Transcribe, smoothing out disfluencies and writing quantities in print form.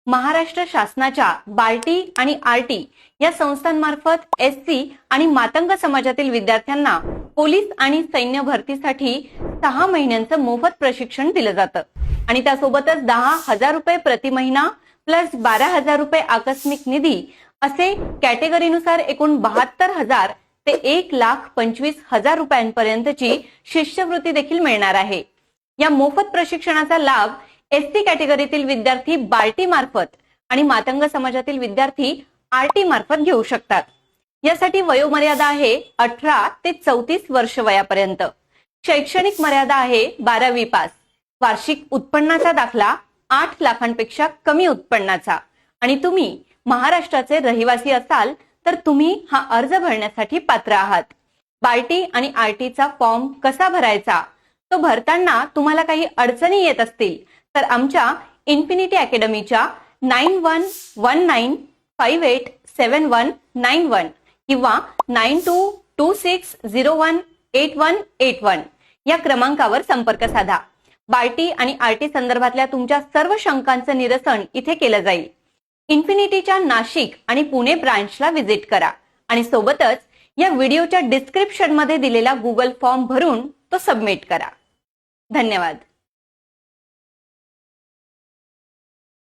महाराष्ट्र शासनाच्या बार्टी आणि आरटी या संस्थांमार्फत एससी आणि मातंग समाजातील विद्यार्थ्यांना पोलीस आणि सैन्य भरतीसाठी 6 महिन्यांचं मोफत प्रशिक्षण दिलं जातं आणि त्यासोबतच 10,000 रुपये प्रति महिना प्लस 12,000 रुपये आकस्मिक निधी असे कॅटेगरीनुसार एकूण 72,000 ते 1,25,000 रुपयांपर्यंतची शिष्यवृत्ती देखील मिळणार आहे। या मोफत प्रशिक्षणाचा लाभ एसटी कॅटेगरीतील विद्यार्थी बार्टी मार्फत आणि मातंग समाजातील विद्यार्थी आरटी मार्फत घेऊ शकतात। यासाठी वयोमर्यादा आहे 18 ते 34 वर्ष वयापर्यंत। शैक्षणिक मर्यादा आहे 12वी पास। वार्षिक उत्पन्नाचा दाखला 8 लाखांपेक्षा कमी उत्पन्नाचा आणि तुम्ही महाराष्ट्राचे रहिवासी असाल तर तुम्ही हा अर्ज भरण्यासाठी पात्र आहात। बार्टी आणि आरटीचा फॉर्म कसा भरायचा तो भरताना तुम्हाला काही अडचणी येत असतील तर आमच्या इन्फिनिटी अकॅडमीच्या 9119587191 किंवा 9226018181 या क्रमांकावर संपर्क साधा। बार्टी आणि आरटी संदर्भातल्या तुमच्या सर्व शंकांचं निरसन इथे केलं जाईल। इन्फिनिटीच्या नाशिक आणि पुणे ब्रांचला व्हिजिट करा आणि सोबतच या व्हिडिओच्या डिस्क्रिप्शन मध्ये दिलेला गुगल फॉर्म भरून तो सबमिट करा। धन्यवाद।